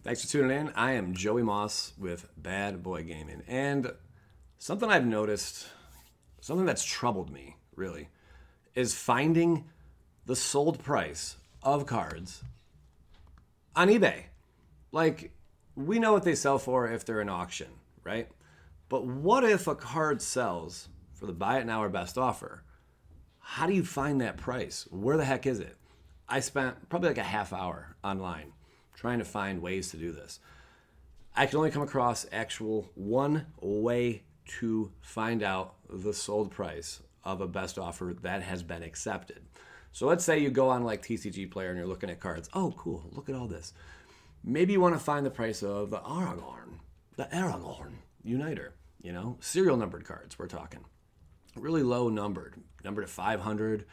Thanks for tuning in. I am Joey Moss with Bad Boy Gaming. And something I've noticed, something that's troubled me, really, is finding the sold price of cards on eBay. Like, we know what they sell for if they're in auction, right? But what if a card sells for the buy it now or best offer? How do you find that price? Where the heck is it? I spent probably like a half hour online trying to find ways to do this. I can only come across actual one way to find out the sold price of a best offer that has been accepted. So let's say you go on like TCG Player and you're looking at cards. Oh, cool. Look at all this. Maybe you want to find the price of the Aragorn Uniter, serial numbered cards we're talking. Really low numbered to 500,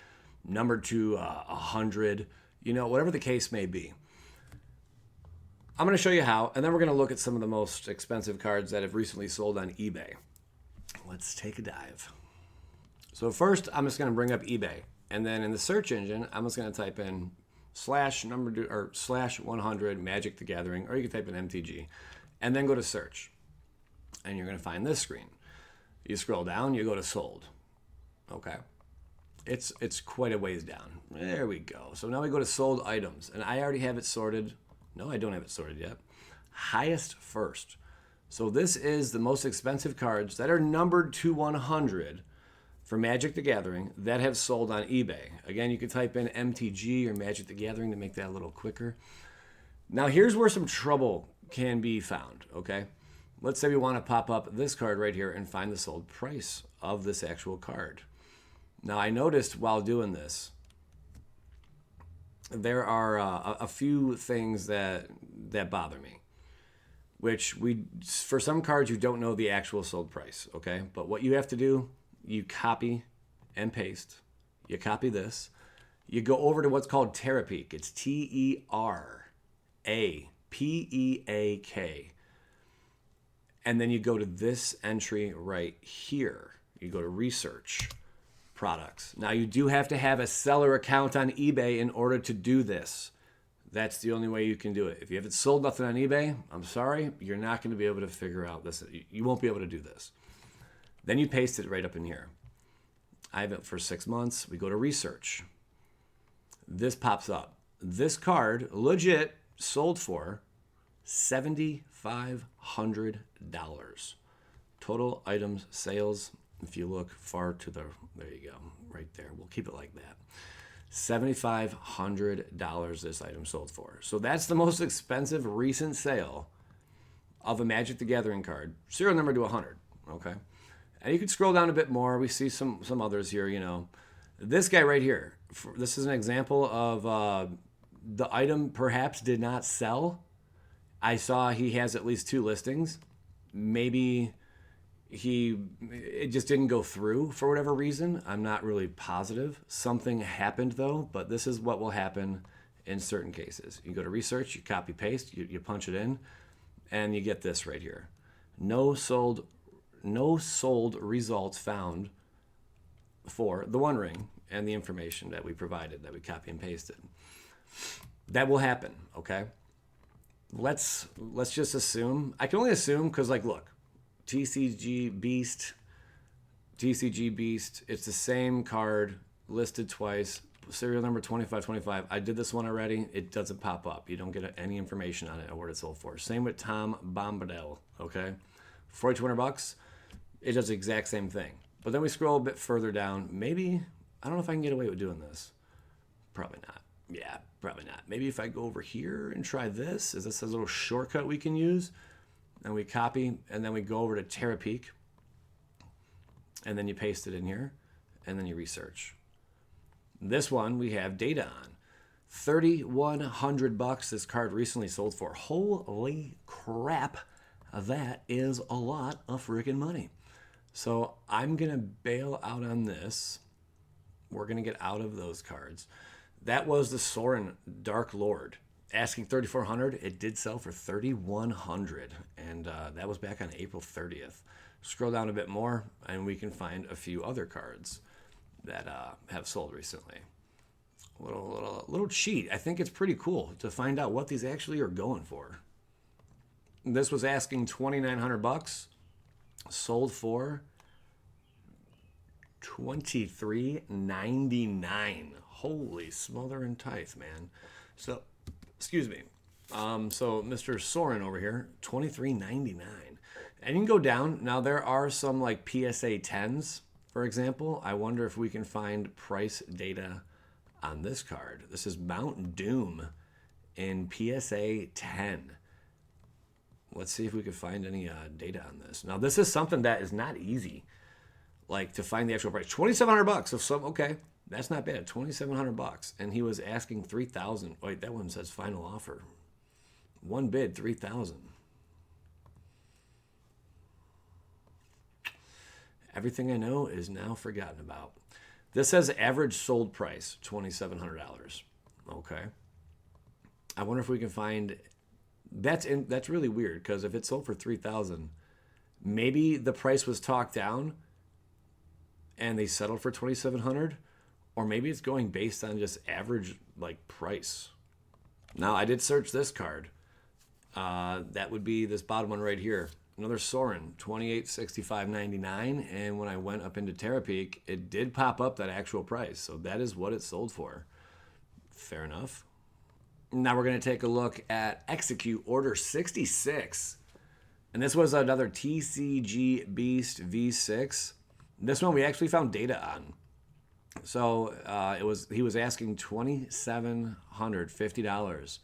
numbered to 100, whatever the case may be. I'm going to show you how, and then we're going to look at some of the most expensive cards that have recently sold on eBay. Let's take a dive. So first, I'm just going to bring up eBay, and then in the search engine, I'm just going to type in /100 Magic the Gathering, or you can type in MTG, and then go to search, and you're going to find this screen. You scroll down, you go to sold. Okay. It's quite a ways down. There we go. So now we go to sold items, and I already have it sorted. No, I don't have it sorted yet. Highest first. So this is the most expensive cards that are numbered to 100 for Magic the Gathering that have sold on eBay. Again, you can type in MTG or Magic the Gathering to make that a little quicker. Now here's where some trouble can be found, okay? Let's say we want to pop up this card right here and find the sold price of this actual card. Now I noticed while doing this, there are a few things that bother me, which for some cards you don't know the actual sold price, okay? But what you have to do, you copy and paste. You copy this. You go over to what's called Terapeak. It's Terapeak. And then you go to this entry right here. You go to research products. Now you do have to have a seller account on eBay in order to do this. That's the only way you can do it. If you haven't sold nothing on eBay, I'm sorry, you're not going to be able to figure out this. You won't be able to do this. Then you paste it right up in here. I have it for 6 months. We go to research. This pops up. This card, legit, sold for $7,500. Total items sales. If you look far to there you go, right there. We'll keep it like that. $7,500 this item sold for. So that's the most expensive recent sale of a Magic the Gathering card. Serial number to 100, okay? And you can scroll down a bit more. We see some others here, This guy right here, this is an example of the item perhaps did not sell. I saw he has at least 2 listings. Maybe it just didn't go through for whatever reason. I'm not really positive. Something happened though, but this is what will happen in certain cases. You go to research, you copy paste, you punch it in, and you get this right here. No sold results found for the One Ring and the information that we provided, that we copy and pasted. That will happen, okay? Let's just assume. I can only assume because, look, TCG Beast, it's the same card listed twice, serial number 2525. I did this one already. It doesn't pop up. You don't get any information on it or what it's sold for. Same with Tom Bombadil, okay? $4,200. It does the exact same thing. But then we scroll a bit further down. Maybe, I don't know if I can get away with doing this. Probably not. Yeah, probably not. Maybe if I go over here and try this, is this a little shortcut we can use? And we copy, and then we go over to Terapeak, and then you paste it in here, and then you research. This one we have data on. $3,100 this card recently sold for. Holy crap, that is a lot of freaking money. So I'm going to bail out on this. We're going to get out of those cards. That was the Sorin Dark Lord. Asking $3,400, it did sell for $3,100, and that was back on April 30th. Scroll down a bit more, and we can find a few other cards that have sold recently. Little cheat. I think it's pretty cool to find out what these actually are going for. This was asking $2,900, sold for $23.99. Holy smother and tithe, man. So, excuse me. So Mr. Soren over here, $23.99. And you can go down. Now there are some like PSA 10s, for example. I wonder if we can find price data on this card. This is Mount Doom in PSA 10. Let's see if we can find any data on this. Now this is something that is not easy, like to find the actual price. $2,700 of some. Okay, that's not bad. $2,700, and he was asking $3,000. Wait, that one says final offer. One bid, $3,000. Everything I know is now forgotten about. This says average sold price, $2,700. Okay. I wonder if we can find. That's really weird, because if it sold for $3,000, maybe the price was talked down and they settled for $2,700, or maybe it's going based on just average like price. Now I did search this card. That would be this bottom one right here. Another Soren, $2865.99, and when I went up into Terapeak, it did pop up that actual price. So that is what it sold for. Fair enough. Now we're going to take a look at Execute Order 66. And this was another TCG Beast V6. This one we actually found data on. So he was asking $2,750.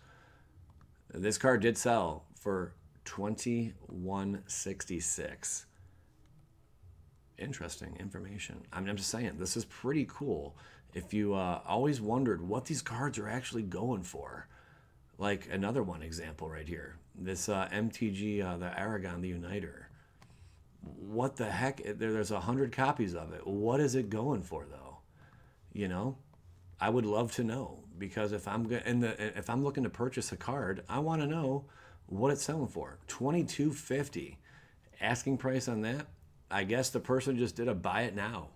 This card did sell for $2,166. Interesting information. I mean, I'm just saying, this is pretty cool. If you always wondered what these cards are actually going for. Like another one example right here. This MTG, the Aragon, the Uniter. What the heck? There's 100 copies of it. What is it going for, though? You know? I would love to know, because if I'm looking to purchase a card, I want to know what it's selling for. $22.50. Asking price on that? I guess the person just did a buy it now.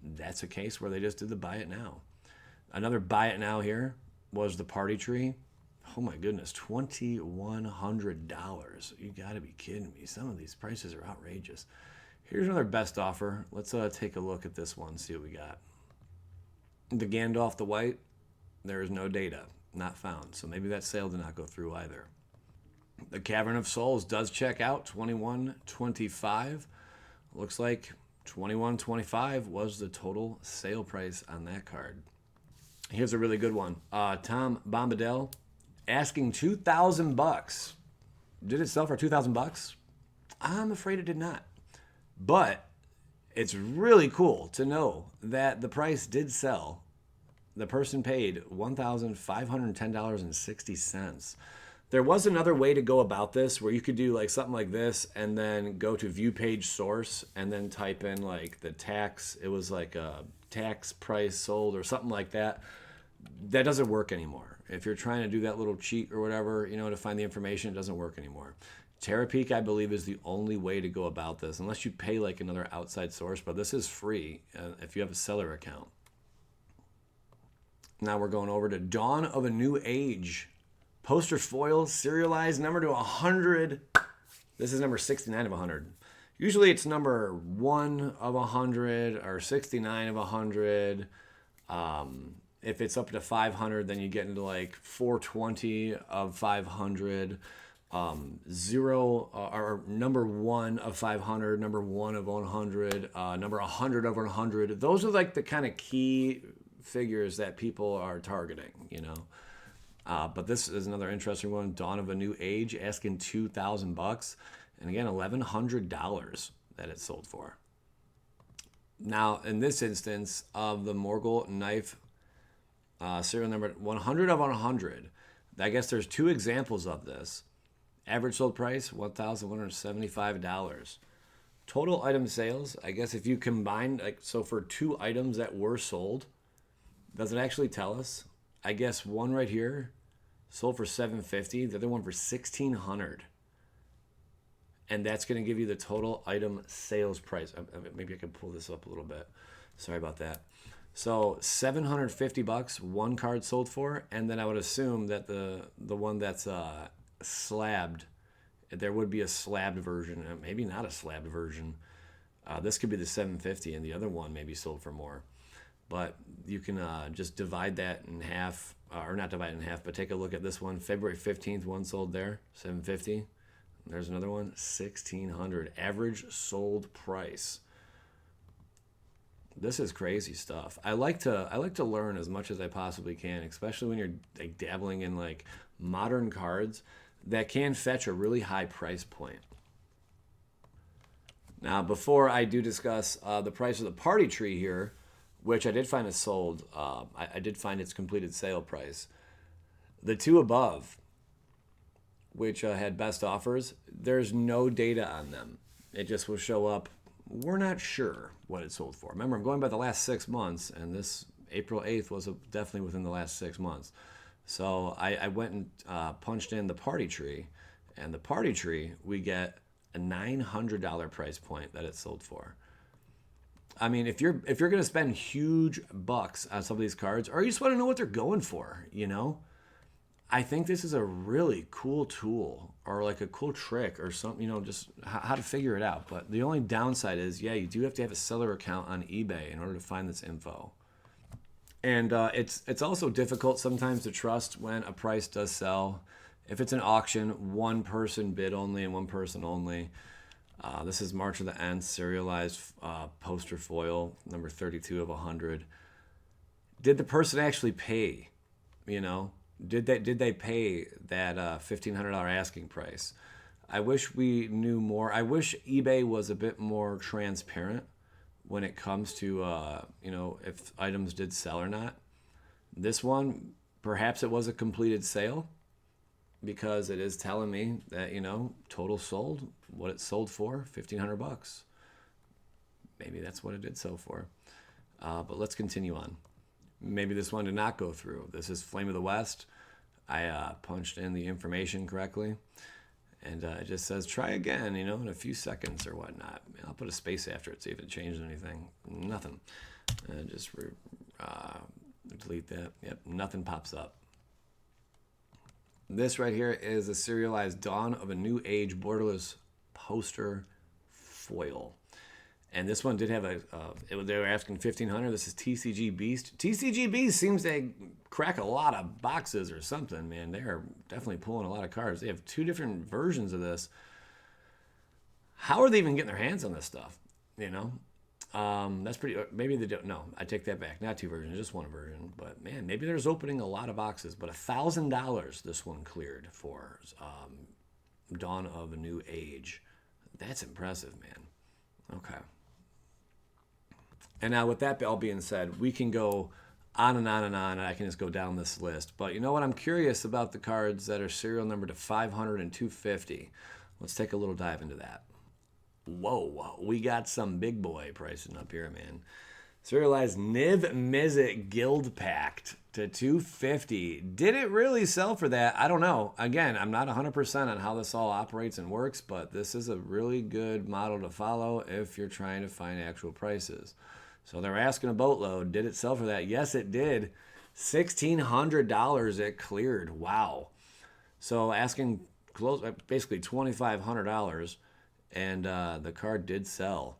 That's a case where they just did the buy it now. Another buy it now here was the Party Tree. Oh my goodness, $2,100. You got to be kidding me. Some of these prices are outrageous. Here's another best offer. Let's take a look at this one, see what we got. The Gandalf the White, there is no data, not found. So maybe that sale did not go through either. The Cavern of Souls does check out, $21.25. Looks like $21.25 was the total sale price on that card. Here's a really good one. Tom Bombadil asking $2,000. Did it sell for $2,000? I'm afraid it did not. But it's really cool to know that the price did sell. The person paid $1,510.60. There was another way to go about this where you could do like something like this and then go to view page source and then type in like the tax. It was like a tax price sold or something like that. That doesn't work anymore. If you're trying to do that little cheat or whatever, to find the information, it doesn't work anymore. Terapeak, I believe, is the only way to go about this, unless you pay like another outside source, but this is free if you have a seller account. Now we're going over to Dawn of a New Age. Poster foil, serialized, number to 100. This is number 69 of 100. Usually it's number 1 of 100 or 69 of 100. If it's up to 500, then you get into like 420 of 500. Zero or number 1 of 500, number 1 of 100, number 100 over 100. Those are like the kind of key figures that people are targeting, But this is another interesting one. Dawn of a New Age asking $2,000, and again $1,100 that it sold for. Now in this instance of the Morgul knife, serial number 100 of 100. I guess there's 2 examples of this. Average sold price, $1,175. Total item sales, I guess if you combine, so for 2 items that were sold, does it actually tell us? I guess one right here sold for $750, the other one for $1,600. And that's going to give you the total item sales price. Maybe I can pull this up a little bit. Sorry about that. So $750 one card sold for, and then I would assume that the one that's slabbed There would be a slabbed version, maybe not a slabbed version. This could be the 750, and the other one may be sold for more. But you can just divide that in half, or not divide it in half, but take a look at this one. February 15th, one sold there, 750. There's another one, 1600. Average sold price. This is crazy stuff. I like to learn as much as I possibly can, especially when you're like dabbling in like modern cards that can fetch a really high price point. Now, before I do discuss the price of the party tree here, which I did find is sold, I did find its completed sale price. The two above, which had best offers, there's no data on them. It just will show up. We're not sure what it sold for. Remember, I'm going by the last 6 months, and this April 8th was definitely within the last 6 months. So I went and punched in the party tree, and the party tree, we get a $900 price point that it sold for. I mean, if you're going to spend huge bucks on some of these cards, or you just want to know what they're going for, you know, I think this is a really cool tool, or like a cool trick or something, you know, just how to figure it out. But the only downside is, yeah, you do have to have a seller account on eBay in order to find this info. And it's also difficult sometimes to trust when a price does sell. If it's an auction, one person bid only and one person only. This is March of the Nth, serialized poster foil, number 32 of 100. Did the person actually pay? You know, did they pay that $1,500 asking price? I wish we knew more. I wish eBay was a bit more transparent when it comes to you know, if items did sell or not. This one, perhaps it was a completed sale, because it is telling me that, you know, total sold, what it sold for, $1,500. Maybe that's what it did sell for. But let's continue on. Maybe this one did not go through. This is Flame of the West. I punched in the information correctly, and it just says try again, you know, in a few seconds or whatnot. I'll put a space after it, see if it changed anything. Nothing. Just delete that. Yep, nothing pops up. This right here is a serialized Dawn of a New Age borderless poster foil. And this one did have they were asking $1,500. This is TCG Beast. TCG Beast seems to crack a lot of boxes or something, man. They are definitely pulling a lot of cards. They have 2 different versions of this. How are they even getting their hands on this stuff? You know? That's pretty, maybe they don't, no, I take that back. Not 2 versions, just 1 version. But man, maybe there's opening a lot of boxes. But $1,000 this one cleared for Dawn of a New Age. That's impressive, man. Okay. And now with that all being said, we can go on and on and on, and I can just go down this list. But you know what? I'm curious about the cards that are serial numbered to 500 and 250. Let's take a little dive into that. Whoa, we got some big boy pricing up here, man. Serialized Niv Mizzet Guild Pact to 250. Did it really sell for that? I don't know. Again, I'm not 100% on how this all operates and works, but this is a really good model to follow if you're trying to find actual prices. So they're asking a boatload. Did it sell for that? Yes, it did. $1,600 it cleared. Wow. So asking close, basically $2,500. And the card did sell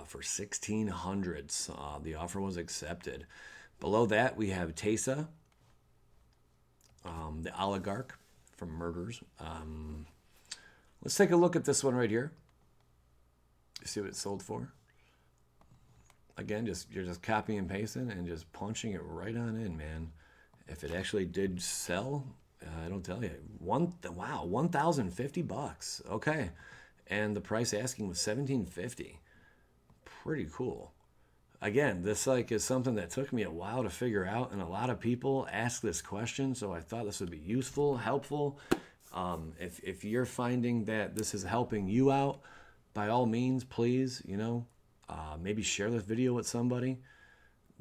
for $1,600. The offer was accepted. Below that, we have Tesa, the oligarch from Murders. Let's take a look at this one right here. See what it sold for. Again, you're just copying and pasting and just punching it right on in, man. If it actually did sell, I don't tell you. Wow, $1,050. Okay. And the price asking was $1,750. Pretty cool. Again, this is something that took me a while to figure out, and a lot of people ask this question, so I thought this would be useful, helpful. If you're finding that this is helping you out, by all means, please, you know, maybe share this video with somebody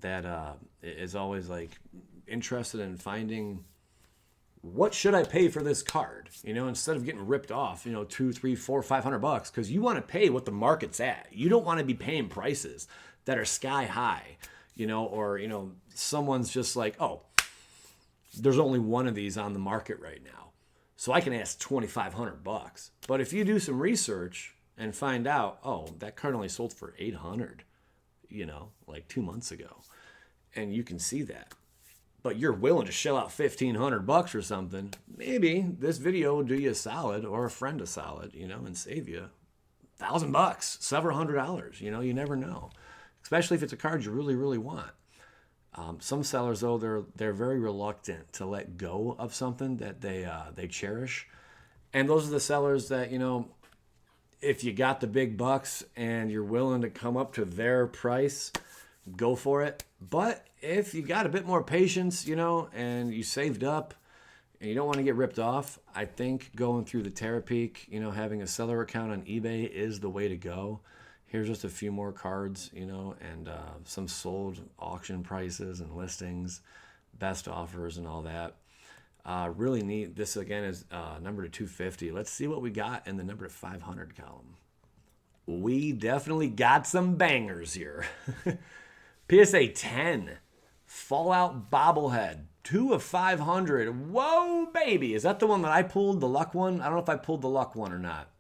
that is always like interested in finding what should I pay for this card, you know, instead of getting ripped off, you know, $200, $300, $400, $500, because you want to pay what the market's at. You don't want to be paying prices that are sky high, you know, or, you know, someone's just like, oh, there's only one of these on the market right now. So I can ask $2,500. But if you do some research and find out, oh, that card only sold for 800, like 2 months ago, and you can see that, but you're willing to shell out $1,500 or something, maybe this video will do you a solid, or a friend a solid, and save you $1,000, several $100. You never know, especially if it's a card you really, really want. Some sellers, though, they're very reluctant to let go of something that they cherish, and those are the sellers that if you got the big bucks and you're willing to come up to their price, go for it. But if you got a bit more patience, and you saved up and you don't want to get ripped off, I think going through the Terapeak, having a seller account on eBay is the way to go. Here's just a few more cards, and some sold auction prices and listings, best offers and all that. Really neat. This, again, is number to 250. Let's see what we got in the number to 500 column. We definitely got some bangers here. PSA 10, Fallout bobblehead, 2 of 500. Whoa, baby. Is that the one that I pulled, the luck one? I don't know if I pulled the luck one or not.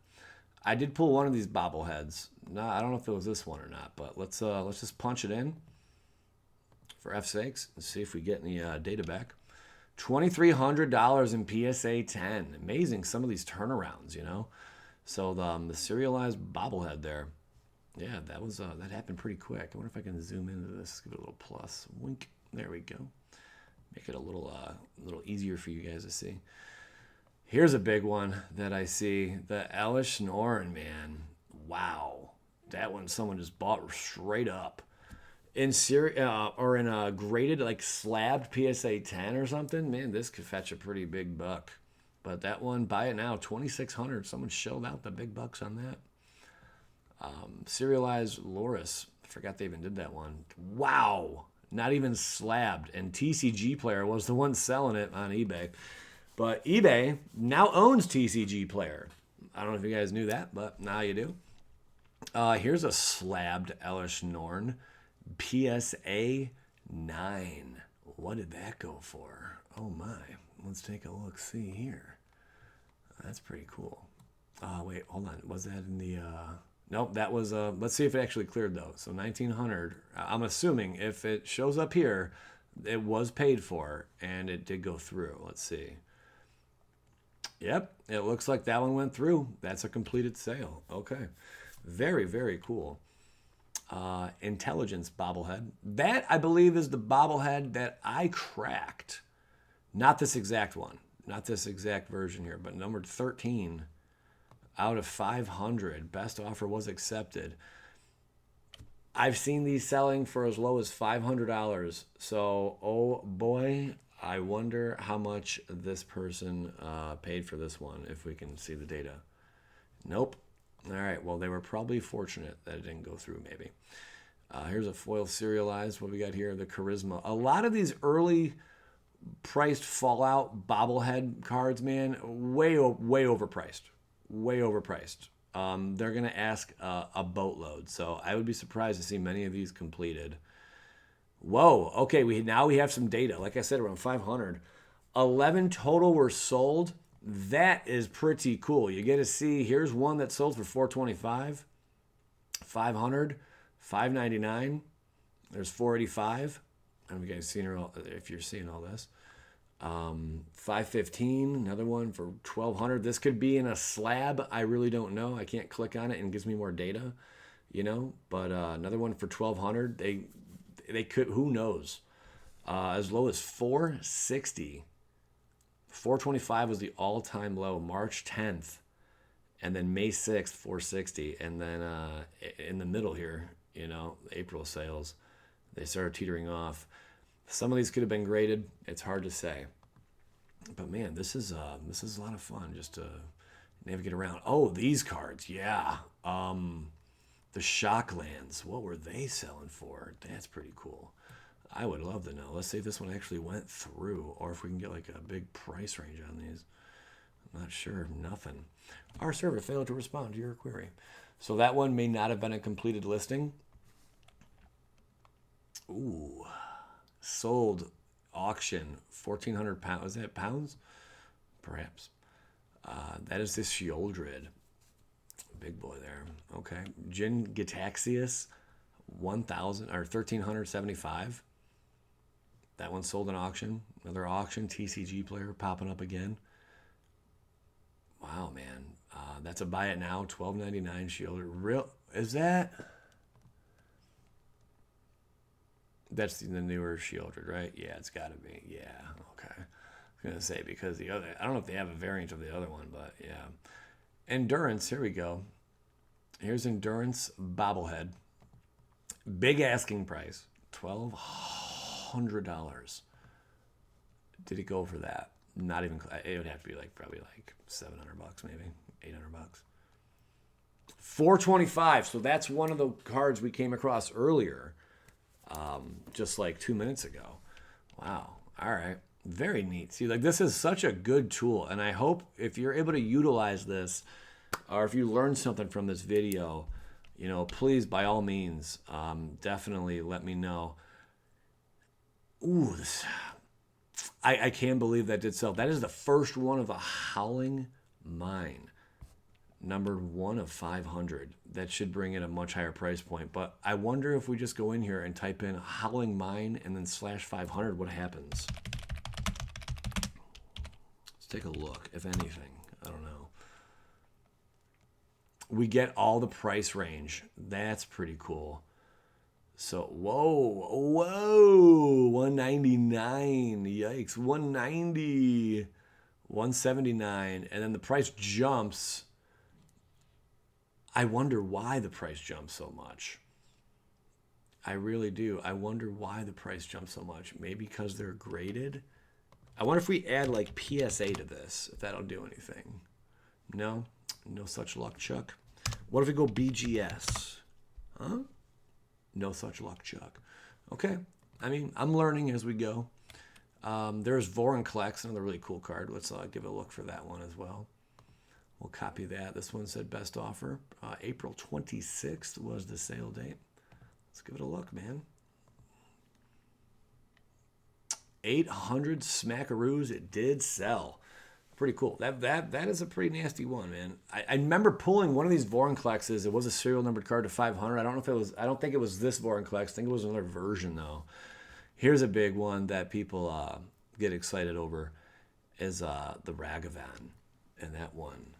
I did pull one of these bobbleheads. No, I don't know if it was this one or not, but let's just punch it in for F's sakes and see if we get any data back. $2,300 in PSA 10. Amazing, some of these turnarounds, So the serialized bobblehead there, yeah, that happened pretty quick. I wonder if I can zoom into this, give it a little plus. Wink. There we go. Make it a little easier for you guys to see. Here's a big one that I see, the Elish Noren, man. Wow. That one someone just bought straight up. In or in a graded, like slabbed PSA 10 or something, man, this could fetch a pretty big buck. But that one, buy it now, $2,600. Someone shelled out the big bucks on that. Serialized Loris. I forgot they even did that one. Wow. Not even slabbed. And TCG Player was the one selling it on eBay. But eBay now owns TCG Player. I don't know if you guys knew that, but now you do. Here's a slabbed Elish Noren. PSA 9. What did that go for? Oh my. Let's take a look. See here. That's pretty cool. Wait, hold on. Was that in the... Nope, that was... let's see if it actually cleared, though. So 1,900. I'm assuming if it shows up here, it was paid for, and it did go through. Let's see. Yep, it looks like that one went through. That's a completed sale. Okay. Very, very cool. Intelligence bobblehead. That, I believe, is the bobblehead that I cracked. Not this exact one. Not this exact version here, but number 13 out of 500. Best offer was accepted. I've seen these selling for as low as $500. So, oh boy, I wonder how much this person paid for this one, if we can see the data. Nope. All right, well, they were probably fortunate that it didn't go through, maybe. Here's a foil serialized. What we got here? The Charisma. A lot of these early priced Fallout bobblehead cards, man, way overpriced. Way overpriced. They're going to ask a boatload, so I would be surprised to see many of these completed. Whoa, okay, now we have some data. Like I said, around 500. 11 total were sold. That is pretty cool. You get to see, here's one that sold for $425, 500, 599. There's 485. I don't know if you guys seen her, if you're seeing all this. 515, another one for 1,200. This could be in a slab. I really don't know. I can't click on it and it gives me more data, But another one for 1,200. They could, who knows? As low as 460. 425 was the all-time low, March 10th, and then May 6th, 460, and then in the middle here, April sales, they started teetering off. Some of these could have been graded. It's hard to say, but man, this is a lot of fun just to navigate around. Oh, these cards, yeah. The Shocklands, what were they selling for? That's pretty cool. I would love to know. Let's see if this one actually went through, or if we can get like a big price range on these. I'm not sure. Nothing. Our server failed to respond to your query. So that one may not have been a completed listing. Ooh. Sold auction, 1,400 pounds. Is that pounds? Perhaps. That is the Shieldred. Big boy there. Okay. Jin Gitaxius, 1,000 or 1,375. That one sold in auction. Another auction. TCG player popping up again. Wow, man. That's a buy it now. $12.99 Shieldred. Real is that? That's the newer Shieldred, right? Yeah, it's got to be. Yeah. Okay. I was gonna say because the other. I don't know if they have a variant of the other one, but yeah. Endurance. Here we go. Here's Endurance bobblehead. Big asking price. $1,200. Did it go for that? Not even. It would have to be probably $700 maybe $800. $425. So that's one of the cards we came across earlier, just 2 minutes ago. Wow. All right. Very neat. See, this is such a good tool, and I hope if you're able to utilize this, or if you learned something from this video, please by all means, definitely let me know. Ooh, I can't believe that did sell. That is the first one of a Howling Mine, number 1 of 500. That should bring in a much higher price point. But I wonder if we just go in here and type in Howling Mine and then /500, what happens? Let's take a look, if anything. I don't know. We get all the price range. That's pretty cool. So, whoa, 199. Yikes, 190, 179, and then the price jumps. I wonder why the price jumps so much. I really do. I wonder why the price jumps so much. Maybe because they're graded. I wonder if we add PSA to this, if that'll do anything. No such luck, Chuck. What if we go BGS? Huh? No such luck, Chuck. Okay. I mean, I'm learning as we go. There's Vorinclex, another really cool card. Let's give a look for that one as well. We'll copy that. This one said best offer. April 26th was the sale date. Let's give it a look, man. 800 smackaroos. It did sell. Pretty cool. That is a pretty nasty one, man. I remember pulling one of these Vorinclexes. It was a serial numbered card to 500. I don't think it was this Vorinclex. I think it was another version though. Here's a big one that people get excited over is the Ragavan, and that one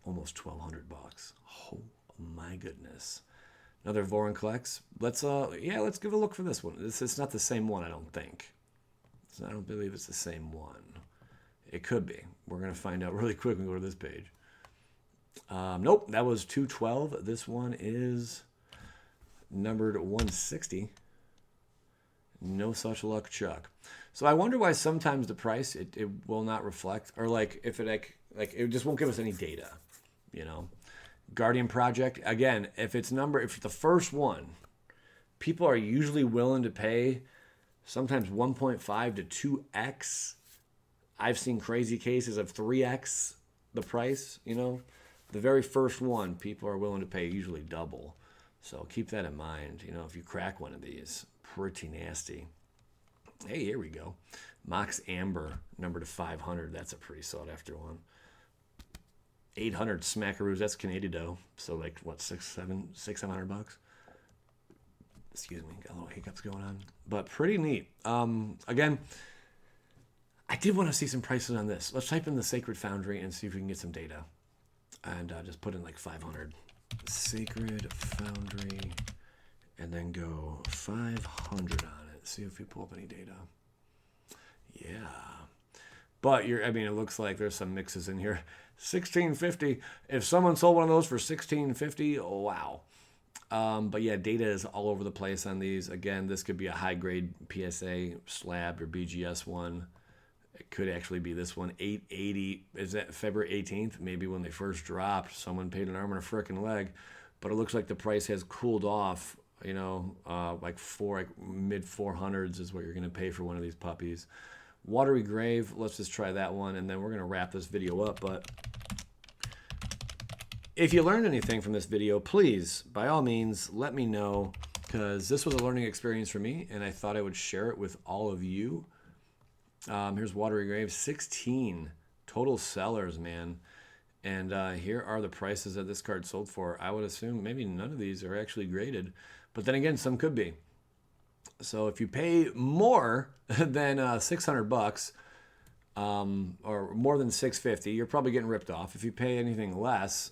almost $1,200. Oh my goodness. Another Vorinclex. Let's give a look for this one. It's not the same one, I don't think. I don't believe it's the same one. It could be. We're going to find out really quick when we go to this page. Nope, that was 212. This one is numbered 160. No such luck, Chuck. So I wonder why sometimes the price, it will not reflect, or if it it just won't give us any data, Guardian Project, again, if it's the first one, people are usually willing to pay sometimes 1.5 to 2x. I've seen crazy cases of 3x the price, The very first one, people are willing to pay usually double. So keep that in mind, if you crack one of these. Pretty nasty. Hey, here we go. Mox Amber, number to 500. That's a pretty sought after one. 800 smackaroos. That's Canadian dough. So $600-700. Excuse me, got a little hiccups going on. But pretty neat. Again, I did want to see some prices on this. Let's type in the Sacred Foundry and see if we can get some data. And just put in 500. Sacred Foundry. And then go 500 on it. See if we pull up any data. Yeah. But it looks like there's some mixes in here. 1650. If someone sold one of those for 1650, wow. But yeah, data is all over the place on these. Again, this could be a high grade PSA slab or BGS one. It could actually be this one, 880. Is that February 18th? Maybe when they first dropped, someone paid an arm and a frickin' leg. But it looks like the price has cooled off. Mid 400s is what you're going to pay for one of these puppies. Watery Grave, let's just try that one, and then we're going to wrap this video up. But if you learned anything from this video, please, by all means, let me know, because this was a learning experience for me, and I thought I would share it with all of you. Here's Watery Grave, 16 total sellers, man. And here are the prices that this card sold for. I would assume maybe none of these are actually graded. But then again, some could be. So if you pay more than 600 bucks, or more than 650, you're probably getting ripped off. If you pay anything less,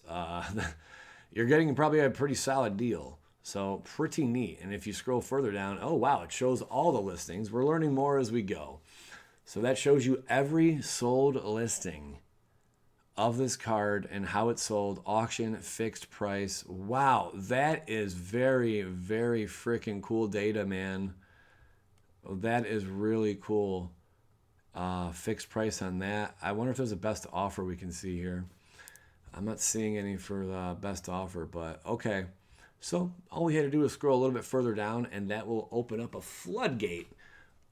you're getting probably a pretty solid deal. So pretty neat. And if you scroll further down, oh wow, it shows all the listings. We're learning more as we go. So that shows you every sold listing of this card and how it sold, auction, fixed price. Wow, that is very, very freaking cool data, man. That is really cool. Fixed price on that. I wonder if there's a best offer we can see here. I'm not seeing any for the best offer, but okay. So all we had to do is scroll a little bit further down, and that will open up a floodgate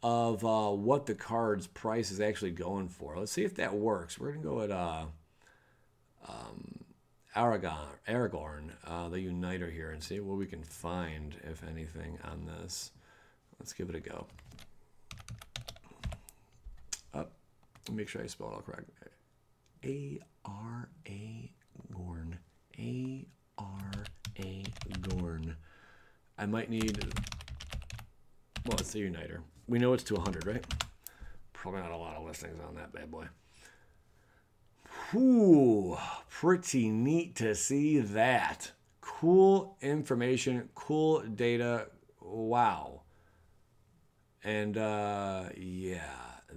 of what the card's price is actually going for. Let's see if that works. We're going to go at Aragorn, the Uniter here, and see what we can find, if anything, on this. Let's give it a go. Make sure I spell it all correct. Gorn. Gorn. I might need, well, it's the Uniter. We know it's to 100, right? Probably not a lot of listings on that bad boy. Whew, pretty neat to see that. Cool information, cool data. Wow. And yeah,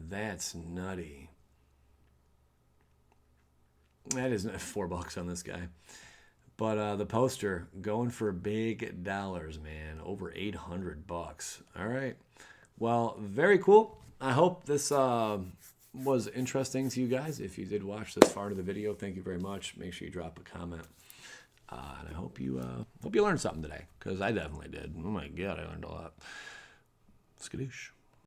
that's nutty. That is $4 on this guy. But the poster going for big dollars, man. Over 800 bucks. All right. Well, very cool. I hope this was interesting to you guys. If you did watch this far into the video, thank you very much. Make sure you drop a comment. And I hope you learned something today, because I definitely did. Oh my God, I learned a lot. Skadoosh.